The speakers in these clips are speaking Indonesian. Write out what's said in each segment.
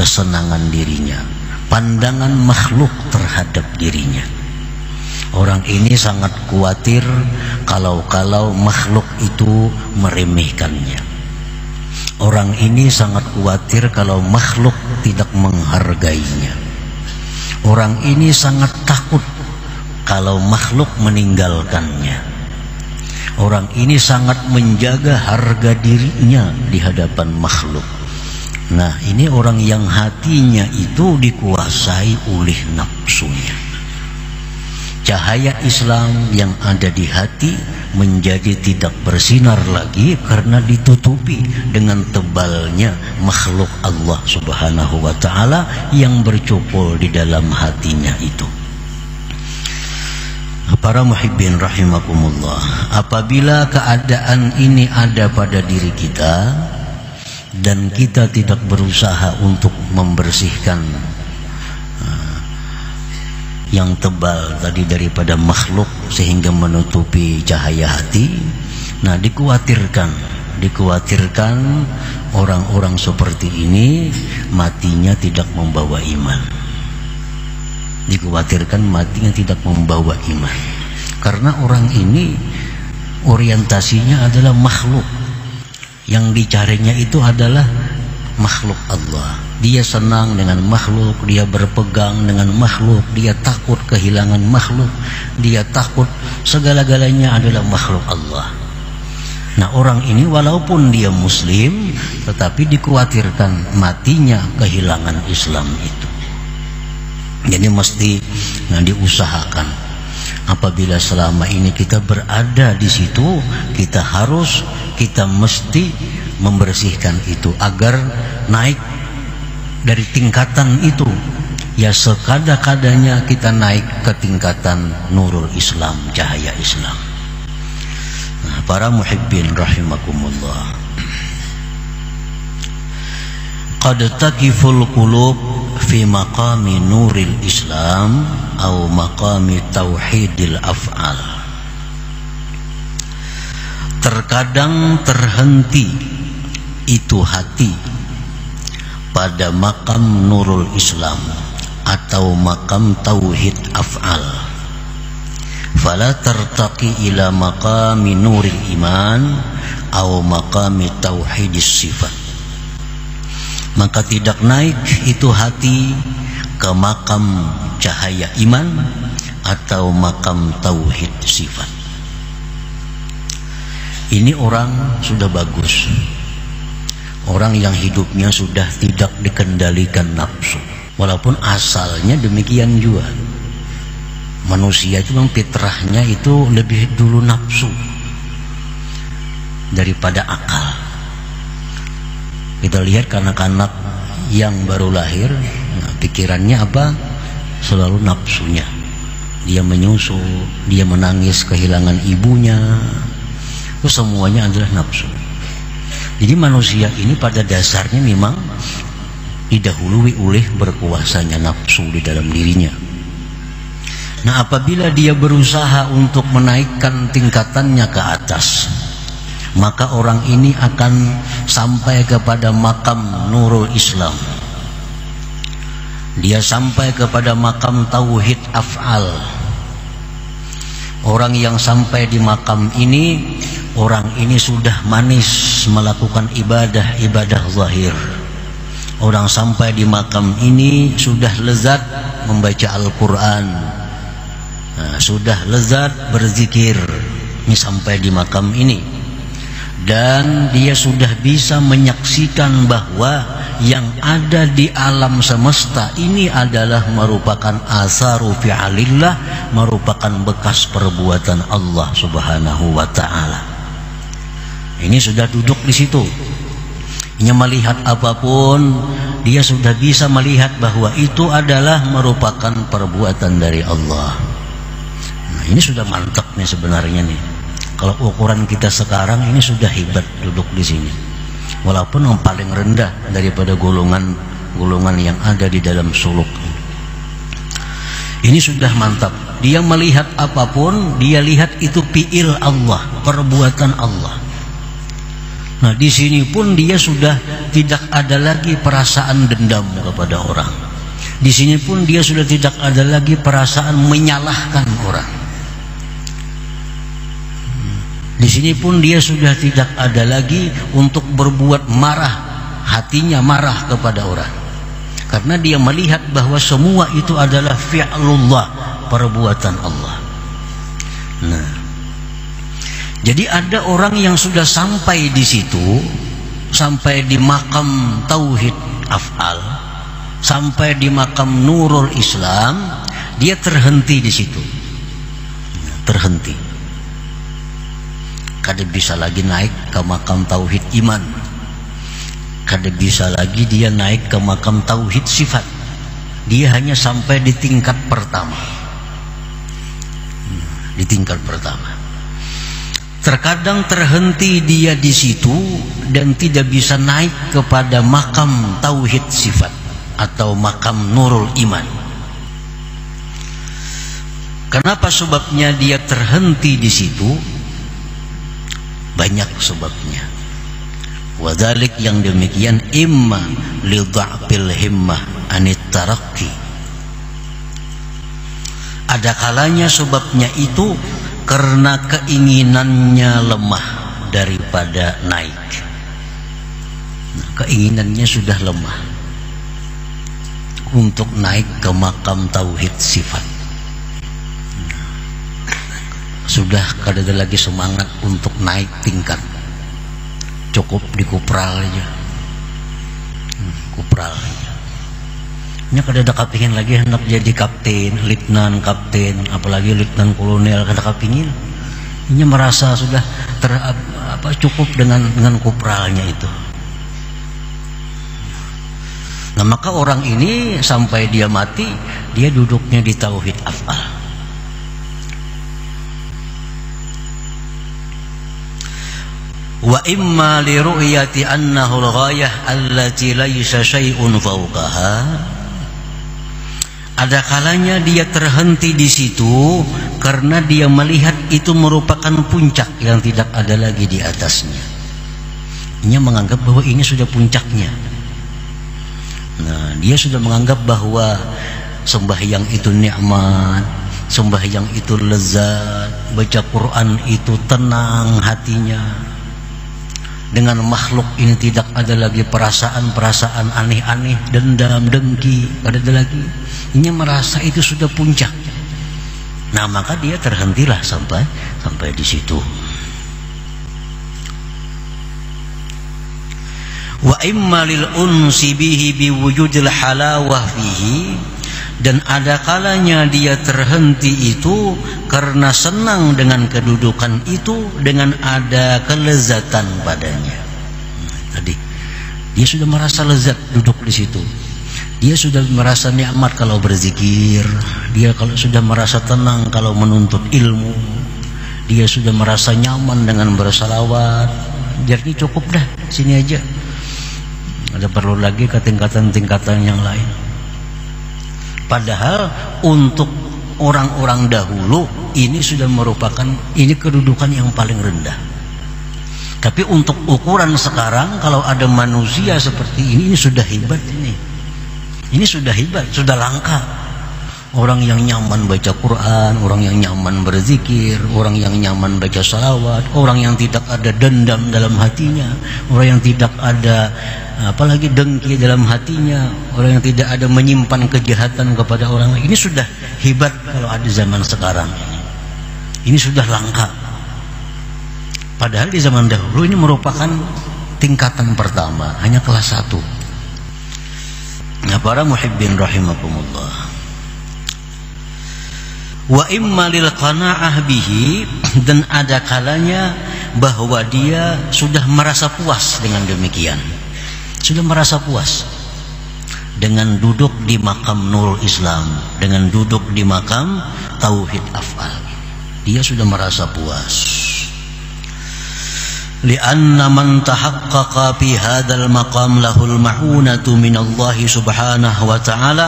kesenangan dirinya, pandangan makhluk terhadap dirinya. Orang ini sangat khawatir kalau makhluk itu meremehkannya. Orang ini sangat khawatir kalau makhluk tidak menghargainya. Orang ini sangat takut kalau makhluk meninggalkannya. Orang ini sangat menjaga harga dirinya di hadapan makhluk. Nah, ini orang yang hatinya itu dikuasai oleh nafsunya. Cahaya Islam yang ada di hati menjadi tidak bersinar lagi karena ditutupi dengan tebalnya makhluk Allah Subhanahu wa ta'ala yang bercokol di dalam hatinya itu. Para muhibbin rahimakumullah, apabila keadaan ini ada pada diri kita dan kita tidak berusaha untuk membersihkan yang tebal tadi daripada makhluk sehingga menutupi cahaya hati, nah dikhawatirkan orang-orang seperti ini matinya tidak membawa iman. Dikhawatirkan matinya tidak membawa iman karena orang ini orientasinya adalah makhluk, yang dicarinya itu adalah makhluk Allah. Dia senang dengan makhluk, dia berpegang dengan makhluk, dia takut kehilangan makhluk, dia takut segala-galanya adalah makhluk Allah. Nah, orang ini walaupun dia muslim tetapi dikhawatirkan matinya kehilangan Islam itu. Jadi mesti diusahakan. Apabila selama ini kita berada di situ, kita mesti membersihkan itu agar naik dari tingkatan itu. Ya, sekada-kadanya kita naik ke tingkatan nurul Islam, cahaya Islam. Nah, para muhibbin rahimakumullah, qad taqiful qulub fi maqami nuril Islam atau maqami tauhidil af'al. Terkadang terhenti itu hati pada makam nurul Islam atau makam tauhid af'al. Fala tartaqi ila maqami nuril iman atau maqami tauhidis sifat. Maka tidak naik itu hati ke makam cahaya iman atau makam tauhid sifat. Ini orang sudah bagus, orang yang hidupnya sudah tidak dikendalikan nafsu. Walaupun asalnya demikian juga, manusia itu memang fitrahnya itu lebih dulu nafsu daripada akal. Kita lihat kanak-kanak yang baru lahir, pikirannya apa? Selalu nafsunya. Dia menyusu, dia menangis kehilangan ibunya, itu semuanya adalah nafsu. Jadi manusia ini pada dasarnya memang didahului oleh berkuasanya nafsu di dalam dirinya. Nah, apabila dia berusaha untuk menaikkan tingkatannya ke atas, maka orang ini akan sampai kepada makam nurul Islam. Dia sampai kepada makam tauhid af'al. Orang yang sampai di makam ini, orang ini sudah manis melakukan ibadah zahir. Orang sampai di makam ini sudah lezat membaca Al-Quran, sudah lezat berzikir. Ini sampai di makam ini. Dan dia sudah bisa menyaksikan bahwa yang ada di alam semesta ini adalah merupakan asaru fi'alillah, merupakan bekas perbuatan Allah Subhanahu wa ta'ala. Ini sudah duduk di situ. Dia melihat apapun, dia sudah bisa melihat bahwa itu adalah merupakan perbuatan dari Allah. Nah, ini sudah mantap nih sebenarnya nih. Kalau ukuran kita sekarang ini sudah hebat duduk di sini. Walaupun yang paling rendah daripada golongan yang ada di dalam suluk. Ini sudah mantap. Dia melihat apapun, dia lihat itu fi'il Allah, perbuatan Allah. Nah, di sini pun dia sudah tidak ada lagi perasaan dendam kepada orang. Di sini pun dia sudah tidak ada lagi perasaan menyalahkan orang. Di sini pun dia sudah tidak ada lagi untuk berbuat marah, hatinya marah kepada orang. Karena dia melihat bahwa semua itu adalah fi'lullah, perbuatan Allah. Nah, jadi ada orang yang sudah sampai di situ, sampai di makam tauhid af'al, sampai di makam nurul Islam, dia terhenti di situ. Terhenti. Kada bisa lagi naik ke makam tauhid iman. Kada bisa lagi dia naik ke makam tauhid sifat. Dia hanya sampai di tingkat pertama. Di tingkat pertama. Terkadang terhenti dia di situ dan tidak bisa naik kepada makam tauhid sifat atau makam nurul iman. Kenapa sebabnya dia terhenti di situ? Banyak sebabnya. Wadhalik yang demikian imma li dha'fil himmah anit tarakki. Ada kalanya sebabnya itu karena keinginannya lemah daripada naik. Nah, keinginannya sudah lemah untuk naik ke makam tauhid sifat. Sudah kada ada lagi semangat untuk naik tingkat, cukup di kupral aja, kupral aja. Ini kada ada kepingin lagi hendak jadi kapten, letnan kapten, apalagi letnan kolonel, kada kepingin. Ini merasa sudah cukup dengan kupralnya itu. Nah, maka orang ini sampai dia mati, dia duduknya di tauhid af'al. Wa imma li ru'yati annahu al-ghayah allati laysa syai'un fawqaha. Ada kalanya dia terhenti di situ karena dia melihat itu merupakan puncak yang tidak ada lagi di atasnya. Dia menganggap bahwa ini sudah puncaknya. Nah, dia sudah menganggap bahwa sembahyang itu nikmat, sembahyang itu lezat, baca Quran itu tenang hatinya. Dengan makhluk ini tidak ada lagi perasaan-perasaan aneh-aneh, dendam, dengki, tidak ada lagi. Ini merasa itu sudah puncak. Nah, maka dia terhentilah sampai di situ. Wa imma lil unsi bihi biwujudil halawah fihi. Dan ada kalanya dia terhenti itu karena senang dengan kedudukan itu, dengan ada kelezatan padanya. Tadi dia sudah merasa lezat duduk di situ. Dia sudah merasa nikmat kalau berzikir. Dia kalau sudah merasa tenang kalau menuntut ilmu. Dia sudah merasa nyaman dengan bersalawat. Jadi cukup dah, sini aja. Ada perlu lagi ke tingkatan-tingkatan yang lain. Padahal untuk orang-orang dahulu ini sudah merupakan ini kedudukan yang paling rendah. Tapi untuk ukuran sekarang, kalau ada manusia seperti ini sudah hebat ini. Ini sudah hebat, sudah langka. Orang yang nyaman baca Quran, orang yang nyaman berzikir, orang yang nyaman baca salawat, orang yang tidak ada dendam dalam hatinya, orang yang tidak ada apalagi dengki dalam hatinya, orang yang tidak ada menyimpan kejahatan kepada orang lain. Ini sudah hebat kalau ada zaman sekarang ini. Ini sudah langka. Padahal di zaman dahulu ini merupakan tingkatan pertama, hanya kelas 1. Nah, para muhibbin rahimakumullah. Wa imma lil qana'ah bihi, dan ada kalanya bahwa dia sudah merasa puas dengan demikian. Sudah merasa puas dengan duduk di makam nurul Islam, dengan duduk di makam tauhid af'al. Dia sudah merasa puas. Lianna man tahaqqaqa fi hadzal maqam lahul ma'unatu minallahi subhanahu wa ta'ala,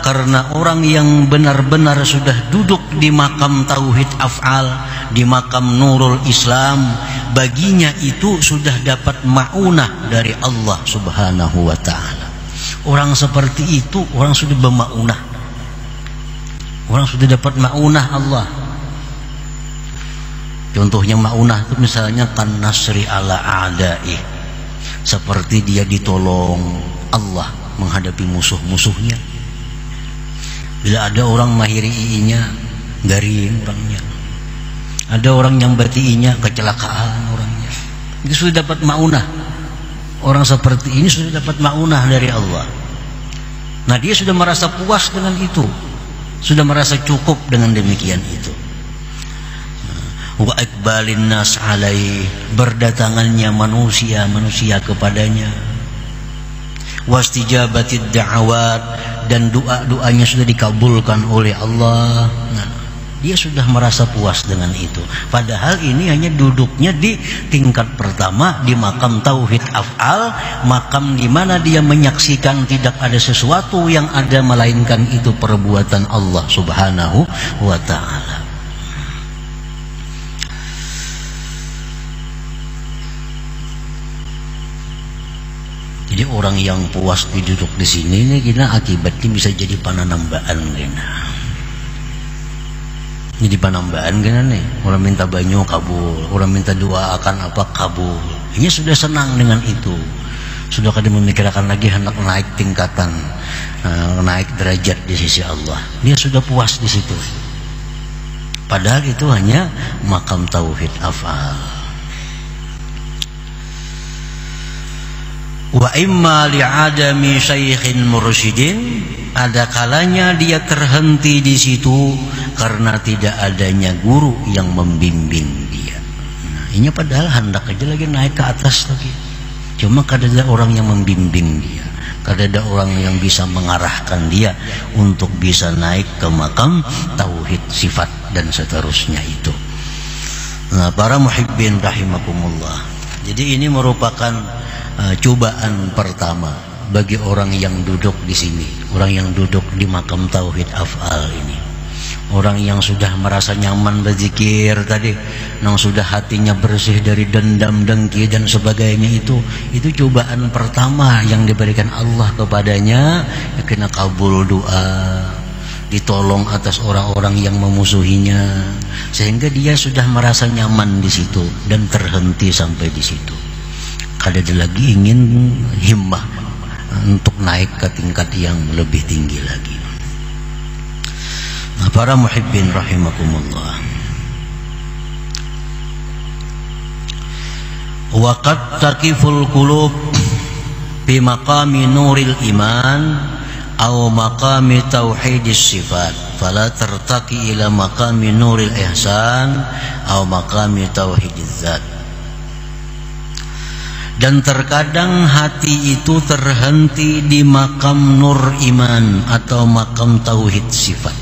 karena orang yang benar-benar sudah duduk di makam tauhid af'al, di makam nurul Islam, baginya itu sudah dapat ma'unah dari Allah subhanahu wa ta'ala. Orang seperti itu orang sudah berma'unah, orang sudah dapat ma'unah Allah. Contohnya ma'unah itu misalnya kan nasri ala a'da'i, seperti dia ditolong Allah menghadapi musuh-musuhnya. Bila ada orang mahiri iinya, garing orangnya. Ada orang yang batiinya, kecelakaan orangnya. Itu sudah dapat ma'unah. Orang seperti ini sudah dapat ma'unah dari Allah. Nah, dia sudah merasa puas dengan itu, sudah merasa cukup dengan demikian itu. Wa iqbalin nas alaih, berdatangannya manusia kepadanya. Wastijabatid da'awat, dan doa-doanya sudah dikabulkan oleh Allah. Nah, dia sudah merasa puas dengan itu. Padahal ini hanya duduknya di tingkat pertama, di makam tauhid af'al, makam di mana dia menyaksikan tidak ada sesuatu yang ada melainkan itu perbuatan Allah subhanahu wa ta'ala. Jadi orang yang puas duduk di sini ini kena akibatnya bisa jadi pananambaan kena. Jadi panambaan kena nih. Orang minta banyu kabul, orang minta doa akan apa kabul. Ini sudah senang dengan itu. Sudah kada memikirkan lagi hendak naik tingkatan, naik derajat di sisi Allah. Dia sudah puas di situ. Padahal itu hanya makam tauhid af'al. Wa imma li'adami syaikhin mursyidin, ada kalanya dia terhenti di situ karena tidak adanya guru yang membimbing dia. Nah, ini padahal hendak aja lagi naik ke atas lagi. Cuma kada ada orang yang membimbing dia, kada ada orang yang bisa mengarahkan dia untuk bisa naik ke makam tauhid sifat dan seterusnya itu. Nah, para muhibbin rahimakumullah. Jadi ini merupakan cobaan pertama bagi orang yang duduk di sini, orang yang duduk di makam tauhid af'al ini, orang yang sudah merasa nyaman berzikir tadi, yang sudah hatinya bersih dari dendam, dengki dan sebagainya, itu cobaan pertama yang diberikan Allah kepadanya. Kena kabul doa, ditolong atas orang-orang yang memusuhinya, sehingga dia sudah merasa nyaman di situ dan terhenti sampai di situ. Kada ada lagi ingin himmah untuk naik ke tingkat yang lebih tinggi lagi. Nah, para muhibbin rahimakumullah, wa qad taqiful qulub fi maqami nuril iman aw maqami tauhidis sifat, fala tartaqi ila maqami nuril ihsan aw maqami tauhidiz zat. Dan terkadang hati itu terhenti di makam nur iman atau makam tauhid sifat.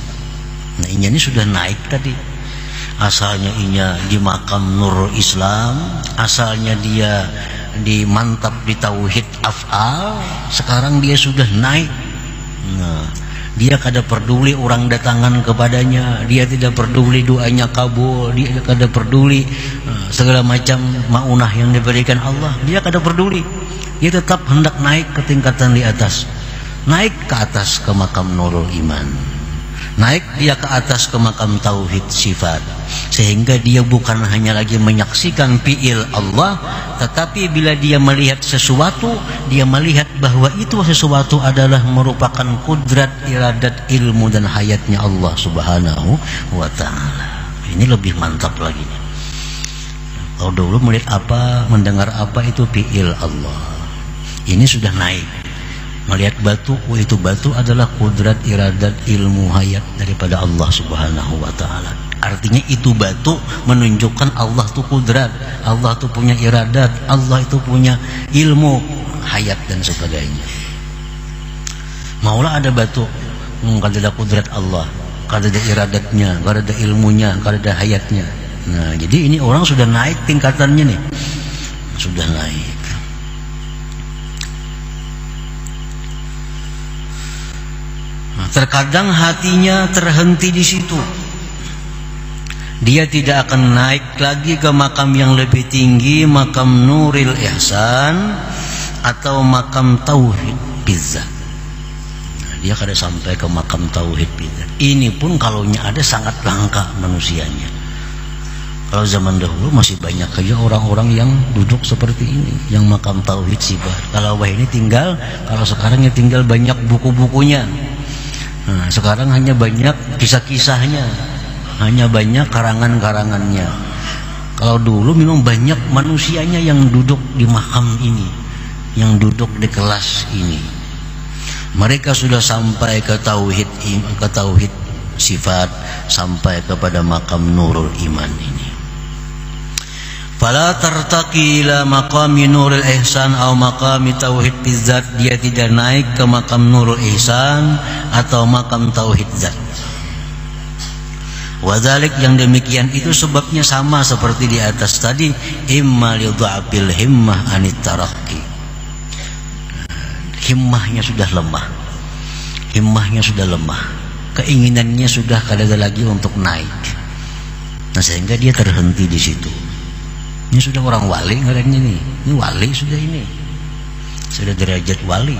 Nah, ini sudah naik tadi. Asalnya inya di makam nur Islam, asalnya dia di mantap di tauhid af'al, sekarang dia sudah naik. Nah, dia kada peduli orang datangan kepadanya, dia tidak peduli doanya kabul, dia kada peduli segala macam maunah yang diberikan Allah, dia kada peduli. Dia tetap hendak naik ke tingkatan di atas, naik ke atas ke makam nurul iman, naik dia ke atas ke makam tauhid sifat, sehingga dia bukan hanya lagi menyaksikan fi'il Allah, tetapi bila dia melihat sesuatu, dia melihat bahwa itu sesuatu adalah merupakan kudrat, iradat, ilmu dan hayatnya Allah subhanahu wa ta'ala. Ini lebih mantap lagi. Kalau dulu melihat apa, mendengar apa, itu fi'il Allah. Ini sudah naik. Melihat batu, itu batu adalah kudrat, iradat, ilmu, hayat daripada Allah subhanahu wa ta'ala. Artinya itu batu menunjukkan Allah itu kudrat, Allah itu punya iradat, Allah itu punya ilmu, hayat dan sebagainya. Maulah ada batu, kada ada kudrat Allah, kada ada iradatnya, kada ada ilmunya, kada ada hayatnya. Nah, jadi ini orang sudah naik tingkatannya nih. sudah naik. Nah, terkadang hatinya terhenti di situ. Dia tidak akan naik lagi ke makam yang lebih tinggi, makam Nuril Ihsan atau makam Tauhid Bizzat. Nah, dia kada sampai ke makam Tauhid Bizzat. Ini pun kalaunya ada sangat langka manusianya. Kalau zaman dahulu masih banyak aja orang-orang yang duduk seperti ini, yang makam Tauhid Sifat. Kalau ini tinggal, kalau sekarang ya tinggal banyak buku-bukunya. Nah, sekarang hanya banyak kisah-kisahnya, hanya banyak karangan-karangannya. Kalau dulu memang banyak manusianya yang duduk di makam ini, yang duduk di kelas ini. Mereka sudah sampai ke tauhid sifat, sampai kepada makam Nurul Iman ini. Fala tartaqi ila maqami Nurul Ihsan atau maqami Tauhid Bizzat. Dia tidak naik ke makam Nurul Ihsan atau makam Tauhid Zat. Wadalik, yang demikian itu sebabnya sama seperti di atas tadi, imma li dha'fil himmah anit tarakki. Himmahnya sudah lemah. Himmahnya sudah lemah. Keinginannya sudah kada ada lagi untuk naik. Nah, sehingga dia terhenti di situ. Ini sudah orang wali ngarangnya nih. Ini wali sudah ini. Sudah derajat wali.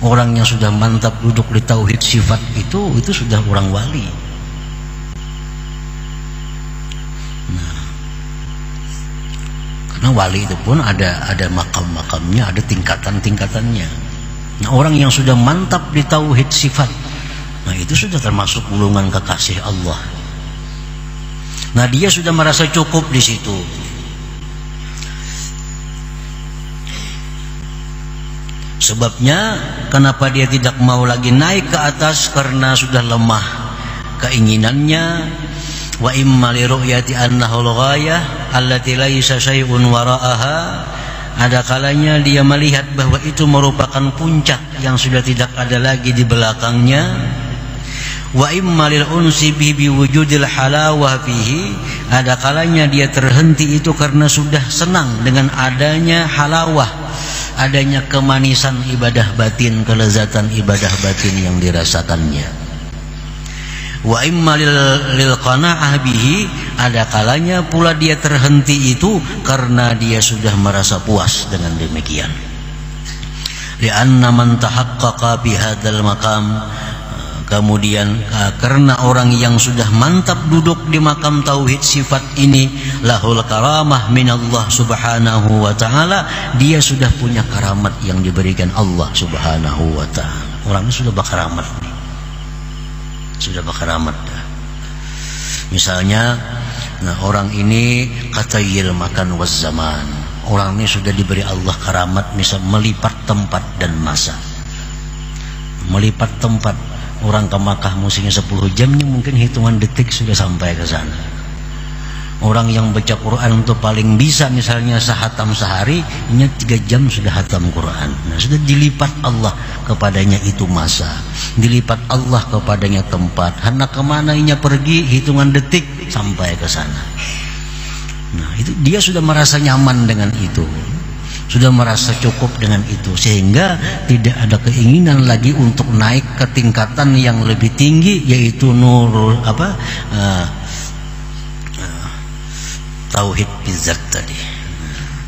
Orang yang sudah mantap duduk di tauhid sifat itu sudah orang wali. Nah, karena wali itu pun ada makam-makamnya, ada tingkatan-tingkatannya. Nah, orang yang sudah mantap di tauhid sifat, nah itu sudah termasuk golongan kekasih Allah. Nah, dia sudah merasa cukup di situ. Sebabnya kenapa dia tidak mau lagi naik ke atas, karena sudah lemah keinginannya. Wa imma li ru'yati annahu al-ghayah allati laysa syai'un wara'aha. Ada kalanya dia melihat bahwa itu merupakan puncak yang sudah tidak ada lagi di belakangnya. Wa imma lil unsi bi wujudil halawah fihi. Ada kalanya dia terhenti itu karena sudah senang dengan adanya halawah, adanya kemanisan ibadah batin, kelezatan ibadah batin yang dirasakannya. Wa imma lil qana'ah bihi. Ada kalanya pula dia terhenti itu karena dia sudah merasa puas dengan demikian. Li'anna man tahaqqaqa bihadzal maqam. Kemudian karena orang yang sudah mantap duduk di makam tauhid sifat ini, lahul karamah minallah subhanahu wa ta'ala. Dia sudah punya karamat yang diberikan Allah subhanahu wa ta'ala. Orang ini sudah berkaramat nih. Sudah berkaramat dah. Misalnya, nah, orang ini katayil makan waz zaman. Orang ini sudah diberi Allah karamat, misal melipat tempat dan masa. Melipat tempat. Orang ke Makkah musimnya 10 jamnya, mungkin hitungan detik sudah sampai ke sana. Orang yang baca Quran itu paling bisa misalnya sehatam sehari, ini 3 jam sudah hatam Quran. Nah, sudah dilipat Allah kepadanya itu masa, dilipat Allah kepadanya tempat. Hendak kemana inya pergi, hitungan detik sampai ke sana. Nah, itu dia sudah merasa nyaman dengan itu, sudah merasa cukup dengan itu, sehingga tidak ada keinginan lagi untuk naik ke tingkatan yang lebih tinggi, yaitu nurul tauhid bizzat tadi,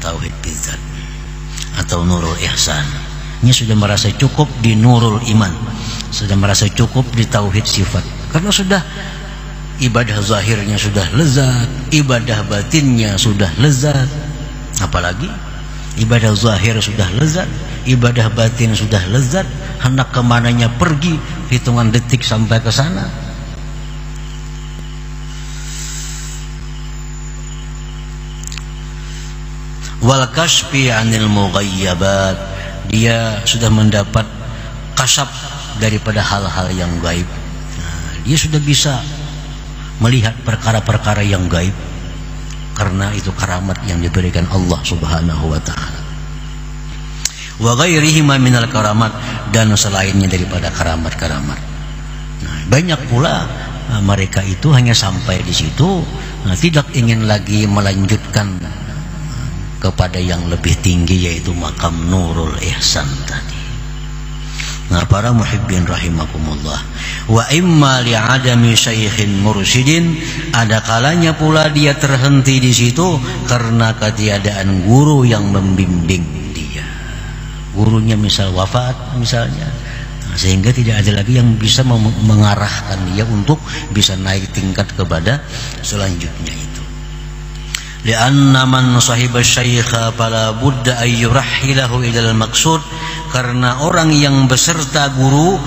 tauhid bizzat atau nurul ihsan. Ini sudah merasa cukup di nurul iman, sudah merasa cukup di tauhid sifat, karena sudah ibadah zahirnya sudah lezat, ibadah batinnya sudah lezat. Apalagi ibadah zahir sudah lezat, ibadah batin sudah lezat, hendak kemananya pergi, hitungan detik sampai ke sana. Wal kashfi 'anil mughayyabat. Dia sudah mendapat kasyaf daripada hal-hal yang gaib. Nah, dia sudah bisa melihat perkara-perkara yang gaib, karena itu karamat yang diberikan Allah subhanahu wa ta'ala. Wa ghairihima minal karamat, dan selainnya daripada karamat-karamat. Nah, banyak pula mereka itu hanya sampai di situ tidak ingin lagi melanjutkan kepada yang lebih tinggi, yaitu makam Nurul Ihsan tadi. Nah, para muhibbin rahimakumullah, wa imma li'adami syaikhin mursyidin, ada kalanya pula dia terhenti di situ karena ketiadaan guru yang membimbing dia. Gurunya misal wafat misalnya, sehingga tidak ada lagi yang bisa mengarahkan dia untuk bisa naik tingkat kepada selanjutnya itu. Lianna man sahiba syaikha fala budda ay yurahhilahu ila al-maqsud, karena orang yang beserta guru,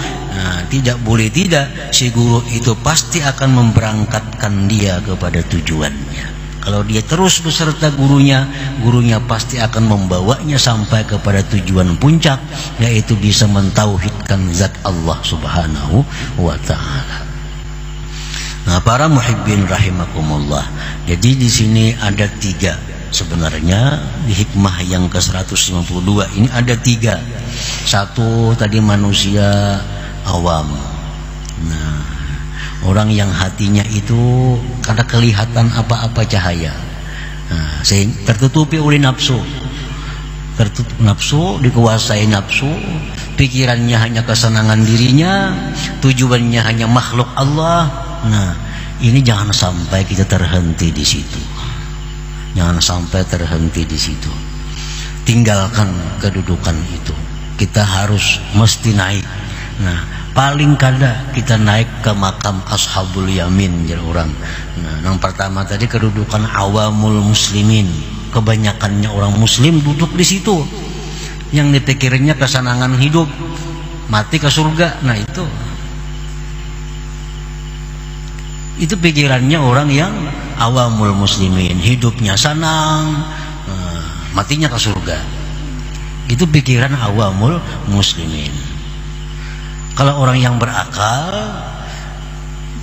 tidak boleh tidak si guru itu pasti akan memberangkatkan dia kepada tujuannya. Kalau dia terus beserta gurunya, gurunya pasti akan membawanya sampai kepada tujuan puncak, yaitu bisa mentauhidkan zat Allah Subhanahu wa ta'ala. Nah, para muhibbin rahimakumullah, jadi di sini ada 3 sebenarnya di hikmah yang ke-152 ini ada 3. Satu tadi manusia awam. Nah, orang yang hatinya itu kada kelihatan apa-apa cahaya, sehingga tertutupi oleh nafsu. Tertutup nafsu, dikuasai nafsu, pikirannya hanya kesenangan dirinya, tujuannya hanya makhluk Allah. Nah, ini jangan sampai kita terhenti di situ. Jangan sampai terhenti di situ. Tinggalkan kedudukan itu. Kita harus mesti naik. Nah, paling kada kita naik ke makam ashabul yamin, jadi orang. Nah, yang pertama tadi kedudukan awamul muslimin. Kebanyakannya orang muslim duduk di situ. Yang dipikirnya kesenangan hidup, mati ke surga. Nah, itu pikirannya orang yang awamul muslimin, hidupnya senang, matinya ke surga. Itu pikiran awamul muslimin. Kalau orang yang berakal,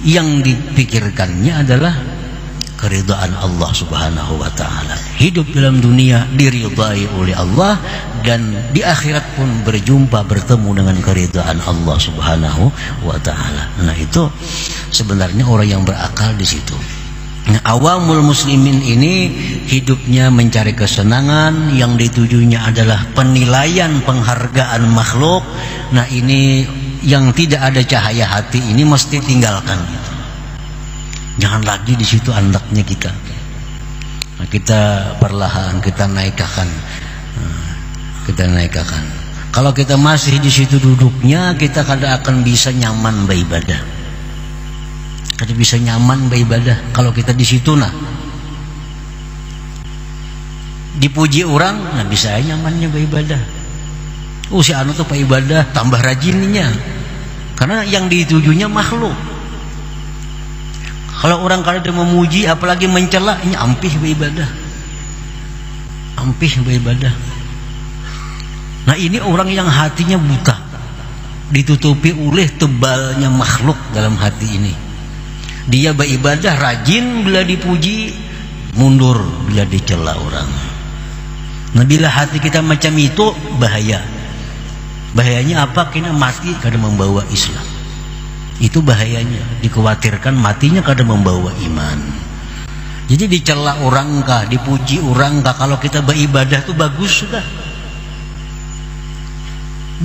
yang dipikirkannya adalah keridhaan Allah Subhanahu wa ta'ala. Hidup dalam dunia diridai oleh Allah, dan di akhirat pun bertemu dengan keridhaan Allah Subhanahu wa ta'ala. Nah, itu sebenarnya orang yang berakal di situ. Nah, awamul muslimin ini hidupnya mencari kesenangan, yang ditujunya adalah penilaian, penghargaan makhluk. Nah, ini yang tidak ada cahaya hati ini mesti tinggalkan itu. Jangan lagi di situ andaknya kita. Nah, kita perlahan kita naikkan. Kalau kita masih di situ duduknya, kita kada akan bisa nyaman beribadah. Kada bisa nyaman beribadah kalau kita di situ. Nah, dipuji orang, nah bisa nyamannya beribadah. Si anu tuh ibadah tambah rajinnya, karena yang ditujunya makhluk. Kalau orang kada memuji apalagi mencela, ini ampih beribadah. Nah, ini orang yang hatinya buta, ditutupi oleh tebalnya makhluk dalam hati ini. Dia beribadah rajin bila dipuji, mundur bila dicela orang. Nah, bila hati kita macam itu, bahaya. Bahayanya apa? Kena mati kada membawa Islam. Itu bahayanya, dikhawatirkan matinya kada membawa iman. Jadi dicela orang kah, dipuji orang kah, kalau kita beribadah tuh bagus sudah.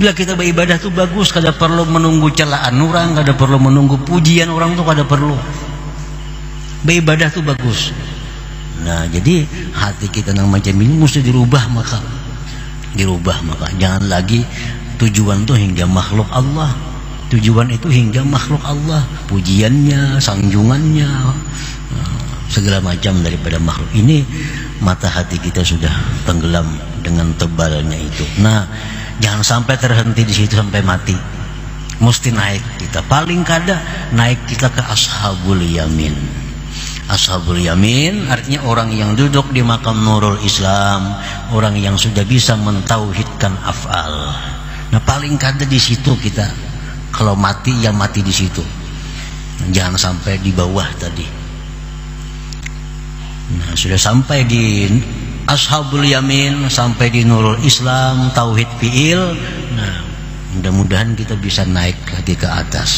Bila kita beribadah tuh bagus, kada perlu menunggu celaan orang, kada perlu menunggu pujian orang tuh kada perlu. Beribadah tuh bagus. Nah, jadi hati kita yang macam ini mesti dirubah maka. Jangan lagi tujuan tuh hingga makhluk Allah. Tujuan itu hingga makhluk Allah, pujiannya, sanjungannya, segala macam daripada makhluk ini. Mata hati kita sudah tenggelam dengan tebalnya itu. Nah, jangan sampai terhenti di situ sampai mati. Mesti naik kita. Paling kada naik kita ke ashabul yamin. Ashabul yamin artinya orang yang duduk di makam Nurul Islam, orang yang sudah bisa mentauhidkan af'al. Nah, paling kada di situ kita. Kalau mati ya mati di situ. Jangan sampai di bawah tadi. Nah, sudah sampai di ashabul yamin, sampai di Nurul Islam, tauhid fi'il. Nah, mudah-mudahan kita bisa naik ke atas,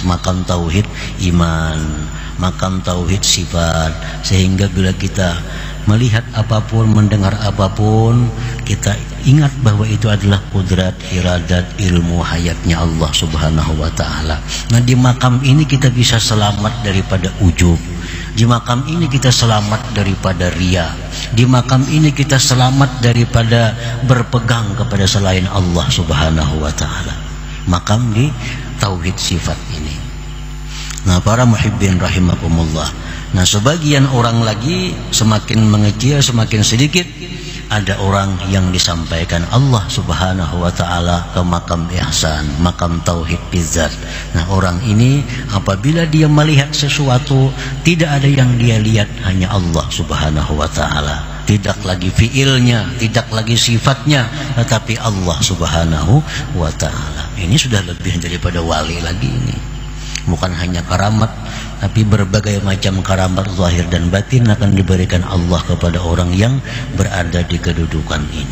makam tauhid iman, makam tauhid sifat, sehingga bila kita melihat apapun, mendengar apapun, kita ingat bahwa itu adalah kudrat, iradat, ilmu, hayatnya Allah subhanahu wa ta'ala. Nah, di makam ini kita bisa selamat daripada ujub. Di makam ini kita selamat daripada riya. Di makam ini kita selamat daripada berpegang kepada selain Allah subhanahu wa ta'ala. Makam di tauhid sifat ini. Nah, para muhibbin rahimakumullah, nah sebagian orang lagi semakin mengecil, semakin sedikit, ada orang yang disampaikan Allah subhanahu wa ta'ala ke makam ihsan, makam tauhid bizzat. Nah, orang ini apabila dia melihat sesuatu, tidak ada yang dia lihat, hanya Allah subhanahu wa ta'ala. Tidak lagi fiilnya, tidak lagi sifatnya, tetapi Allah subhanahu wa ta'ala. Ini sudah lebih daripada wali lagi ini. Bukan hanya karamat, tapi berbagai macam karamat zahir dan batin akan diberikan Allah kepada orang yang berada di kedudukan ini.